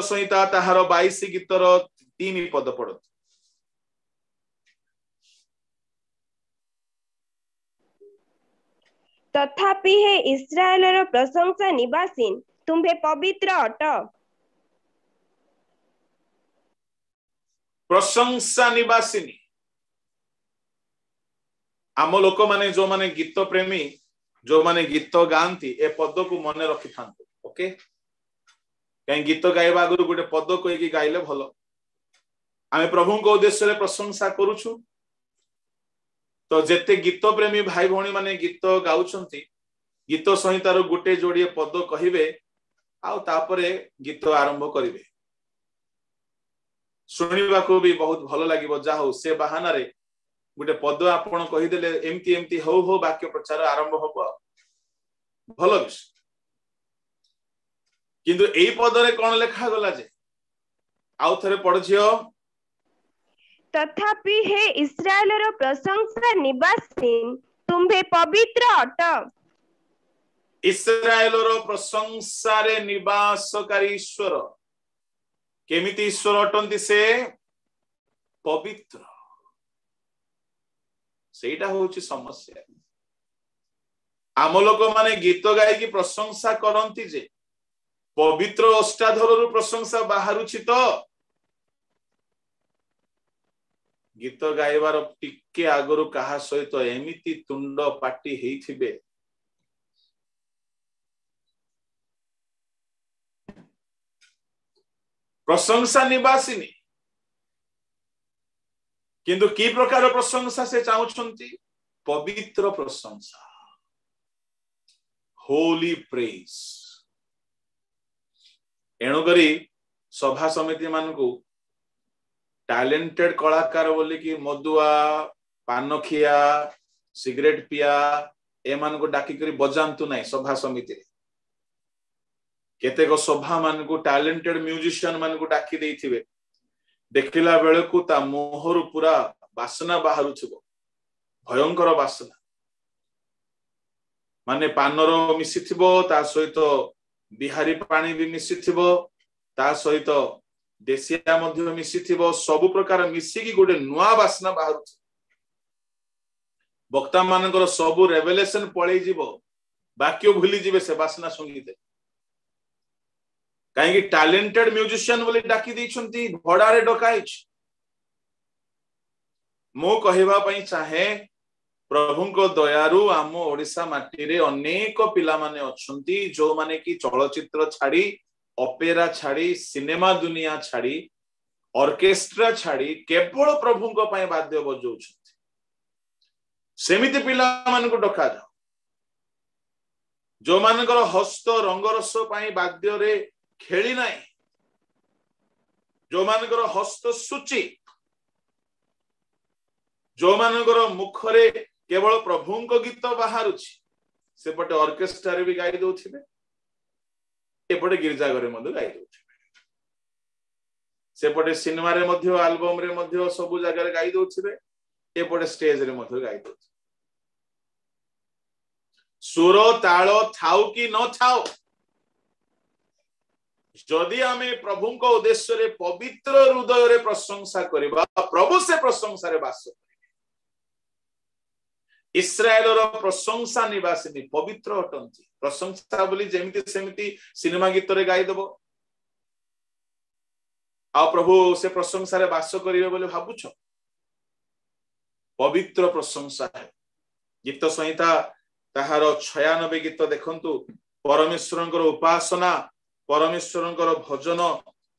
संहिता ताहार 22 गीतर 3 पद पढ़त। तथापि हे इस्राएलर प्रशंसा निवासी तुम्भे पवित्र अट। प्रशंसा निवासिनी आम लोक माने जो माने गीत प्रेमी जो माने गीत गांती ए पद को मन रखि थांते। ओके कहीं गीत गाइबा आगु गोटे पद कहीकि गाइले भल। आमे प्रभु को उद्देश्य रे प्रशंसा करूछु तो जेते गीत प्रेमी भाई भौणी माने गीत गाउछंती गीत संहितार गोटे जोड़िए पद कहिबे आउ तापरे गीत आरंभ करिवे सुनिबा को भी बहुत भल लागिबो। जा हो से बहाना रे गोटे पद आपण कहिदेले एमती एमती हो हो वाक्य प्रचार आरंभ हबो भल विषय। किंतु एई पद रे कोन लेखा गला जे आउ थरे पढ़ झियो। तथापि हे इस्राएलर प्रशंसा निवासी तुम्भे पवित्र अट। इस्राएलर प्रशंसा रे निवासकारी ईश्वर केमिति ईश्वर अटंती से पवित्र। सेटा होची समस्या। आम लोक माने गीत गाई की प्रशंसा करंती जे पवित्र अष्टाधर प्रशंसा बाहरुछि तो गीत गाइबार टिके आगरु कहा सहित एमिति तुंड पाटी हेइथिबे प्रशंसा निवासिनी किंतु की प्रकार प्रशंसा से चाहुछंती पवित्र प्रशंसा होली प्रेज। एणु करी सभा समिति मानकु टैलेंटेड कलाकार बोली कि मदुआ पानखिया सिगरेट पिया ए मानकु डाकी करी बजांतु नाही सभा समिति रे। केतेक सभा मानकु टैलेंटेड म्यूजिशियन मानकु डाकी देइथिबे देखिला बेलकु ता मोहरु पूरा वासना बाहरु थिबो भयंकर वासना माने पानर मिसिथिबो ता सहित बिहारी पानी भी मिसिथिबो ता सहित देशिया मध्य मिसिथिबो सब प्रकार मिसिकी गोटे नुआ वासना बाहरु वक्ता मानकर सब रेवेलेशन पळै जीवो वाक्य भूली जीवे से वासना संगीत कहीं टैलेंटेड म्यूजिशियन बोली डाकी दैछंती भड़ारे डकाइछ। मो कहिबा पई चाहे प्रभुको दयारु आम ओडिसा माटी रे अनेक पिला माने अछंती जो माने की चलचित्र छाड़ी ऑपेरा छाड़ी सिनेमा दुनिया छाड़ी ऑर्केस्ट्रा छाड़ी केवल प्रभुको पई वाद्य बजाउछंती सेमिति पिला मानको डका जा जो मानकर हस्त रंगरस पई वाद्य रे खेली नाही जो मानकर हस्त सूची जो मानकर मुखरे केवल प्रभुको गीत बाहरुछि सेपटे ऑर्केस्ट्रा रे भी गाई दउथिबे एपटे गिरजा घरे मध्य गाई दउथिबे सेपटे सिनेमा रे मध्य एल्बम रे मध्य सब जगह रे गाई दउथिबे एपटे स्टेज रे मध्य गाई दउथिबे। सुर ताल थाउ कि न थाउ जदि आमे प्रभुको उद्देश्य रे पवित्र हृदय रे प्रशंसा करिबा प्रभु से प्रशंसा रे वास इस्राएलर प्रशंसा निवासिनी पवित्र अटंती प्रशंसा बोली जेमिति सेमिति सिनेमा गीत रे गाई देबो आ प्रभु से प्रशंसा रे वास करिवे बोले भाबुछ पवित्र प्रशंसा है। गीत संहिता ताहार 96 गीत देखंतु परमेश्वरंकर उपासना परमेश्वरंकर भजन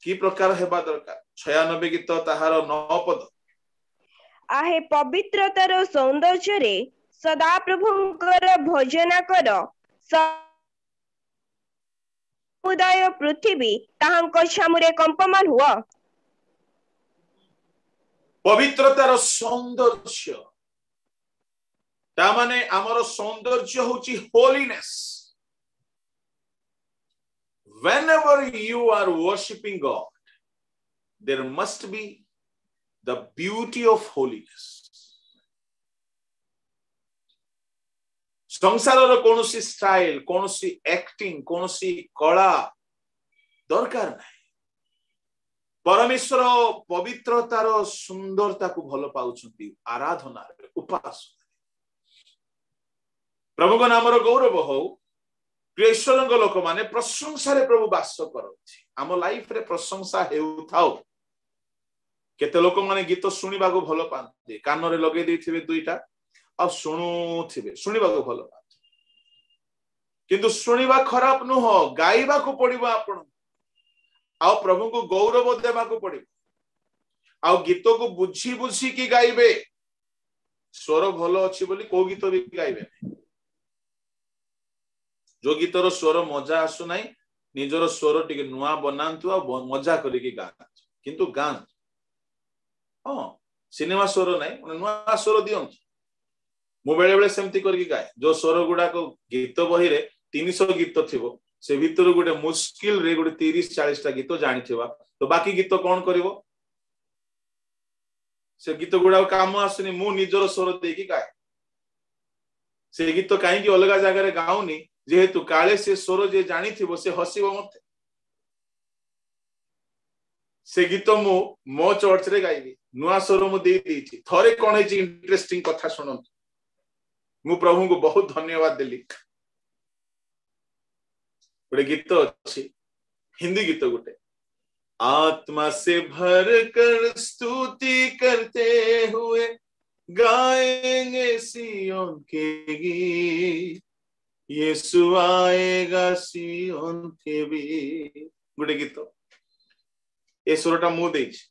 की प्रकार हेबा दरकार 96 गीत ताहार 9 पद आहे पवित्रतार सौंदर्य रे सदा प्रभुंकर भजन कर समुदाय पृथ्वी ताहांको छामुरे कंपमान हुआ। पवित्रतार सौंदर्य ता माने हमर सौंदर्य होची holiness. Whenever you are worshiping God, there must be the beauty of holiness. संसार कोनोसी स्टाइल कोनोसी एक्टिंग कोनोसी कला दरकार नहीं परमेश्वर पवित्रतार सुंदरता को भल पाउछंती आराधना उपासना प्रभु को नामर गौरव हो ईश्वर लोक माने प्रशंसा रे प्रभु वास करथि आम लाइफ रे प्रशंसा हेउ थाओ केते लोक माने गीत सुनिबा को भल पाते कान रे लगे देथिबे दुईटा आ सुनुथिबे सुनिबा को भल पाते किंतु सुनिबा खराब नुह गाइबा को पड़िबो आपण आ प्रभु को गौरव देबा को पड़िबो आ गीत को बुझी बुझी की गाइबे स्वर भल अछि बोली को गीत भी गाइबे जो गीतर स्वर मजा आसु नाही निजर स्वर टिके नुआ बनांतु आ मजा करिके गाना किंतु गान हां सिनेमा स्वर नाही नुआ स्वर दियंत मो बेले बेले सेमती करके गाए जो स्वर गुडा को गीत बही रे 300 गीत थिबो से भीतर गुडे मुश्किल रे गुडे 30-40 टा गीत जानि थिबा तो बाकी गीत कोन करिवो से गीत गुडा काम आसुनी मु निजर स्वर देकी गाए से गीत काई की अलगा जगह रे गाउनी जेहेतु काले से स्वर जे जानी थी से हसीबो मते से गीत मो चर्च रे गाइबी नुआ स्वर मु दे दी थरे कोन है इंटरेस्टिंग कथा सुनन मु प्रभु को बहुत धन्यवाद देली गोटे गीत अछि हिंदी गीत गोटे आत्मा से भर कर स्तुति करते हुए गाएंगे सियोन के गीत यीशु आएगा सियोन के भी गोटे गीत ए स्वरटा मु देछि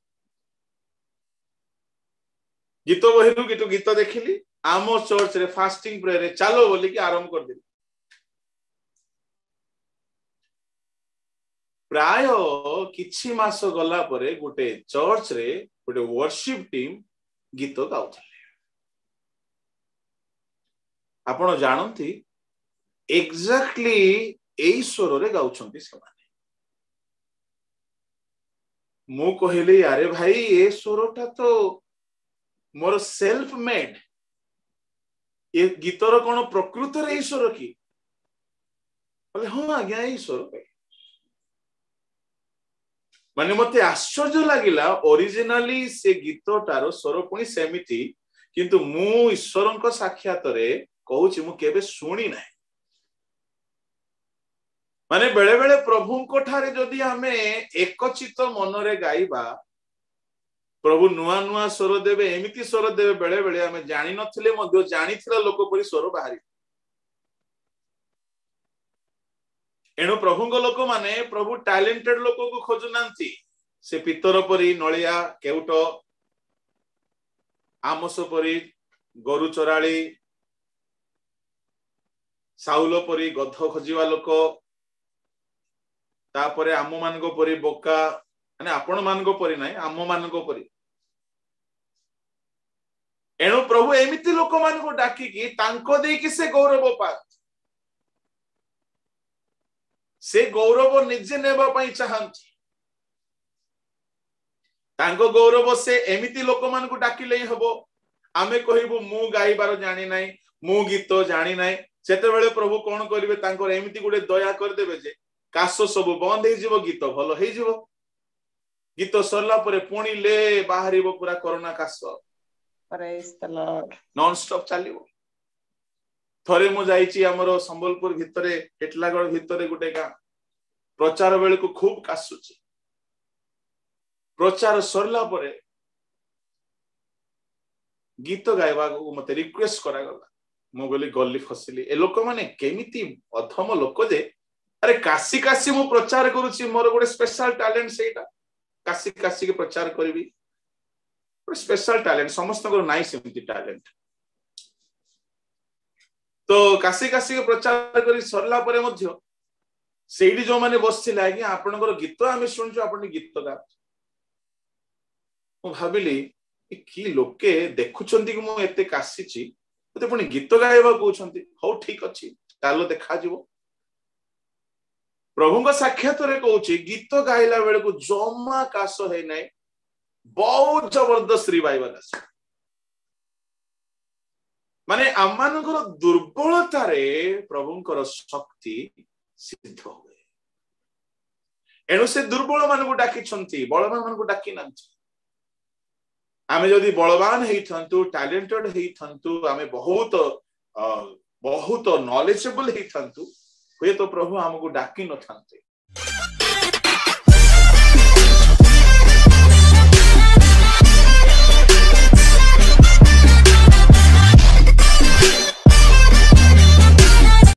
गीत बहिरु गीत देखिली आम चर्च रे फास्टिंग प्रेयर रे चालो बोली कि आरंभ कर देली प्राय किछि मास गला परे गोटे चर्च रे गोटे वर्शिप टीम गीत गाउथले आपण जानंती एक्जाक्टली एई स्वर रे गाउछंती समान मु कहले अरे भाई ए स्वरटा तो मोर सेल्फ मेड ये गीतर कोन प्रकृत रे ई स्वर की बोले हां आज्ञा ई स्वर माने मते आश्चर्य लागिला ओरिजिनली से गीतटार स्वर पुनी सेमिति किंतु मु ईश्वरंक साक्षात रे कहूची मु केबे सुनी नाही माने बेले बेले प्रभु को ठारे जदि हमें एकचित मन रे गाइबा प्रभु नुआ नुआ स्वर देवे एमिति स्वर देवे बेले बेले हमें जानि नथिले मध्य जानिथिला लोक परि स्वर बाहरी एणु प्रभु को लोक माने प्रभु टैलेंटेड लोक को खोजुनांती से पितर परी नलिया केउट आमस परी गरु चराली साउल परी गध खोजिवा लोक तापरे आम मानको परी बोका माने आपण मानको परी नाही आम मानको परी एणु प्रभु एमिति लोक मानको डाकी कि तांको देई कि से गौरव पा से गौरव निजे नेबा पई चाहंती तांको गौरव से एमिति लोक मानको डाकिले हबो आमे कहिबो मु गाइबार जानि नाही मु गीत जानि नाही सेते बेले प्रभु कोन करिवे तांको एमिति गुडे दया कर देबे जे काश सब बंद हो जीवो गीत भल हो जीवो गीत सरला परे पुणी ले बाहरिबो पूरा कोरोना काश praise the Lord non stop चलिबो थरे मु जाईची हमरो संबलपुर भितरे हेटलागड़ भितरे गुटे का प्रचार बेले को खूब कासुची प्रचार सरला परे गीत गाइबा को मते रिक्वेस्ट करा गला मु गली गल्ली फसिली ए लोक माने केमिति अधम लोक जे अरे काशी काशी मु प्रचार करूची मोर गोटे स्पेशल टैलेंट सेटा काशी काशी के प्रचार करबी गोटे स्पेशल टैलेंट समस्त को नाइ सेमिति टैलेंट तो काशी काशी के प्रचार करी सरला परे मध्य सेठी जो माने बसथिला आज्ञा आपनकर गीत आमे सुनछु आपन गीत गा मु भाबिली कि लोके देखुछंती कि मु एते काशीची ते पुनी गीत गाइबा कहउछंती हो ठीक अछि चालो देखा जिवो प्रभु को साक्षात रे कहउची गीत गाइला बेले को जम्मा काश है नै बहुत जबरदस्त रिवाइवल आस माने आमानकर दुर्बलता रे प्रभुंकर शक्ति सिद्ध हुए एणु से दुर्बल मानकु डाकी छंती बलवान मानकु डाकी नांती आमे जदि बलवान हेइथंतु टैलेंटेड हेइथंतु आमे बहुत बहुत नॉलेजेबल हेइथंतु हुए तो प्रभु हमकु डाकी न थांते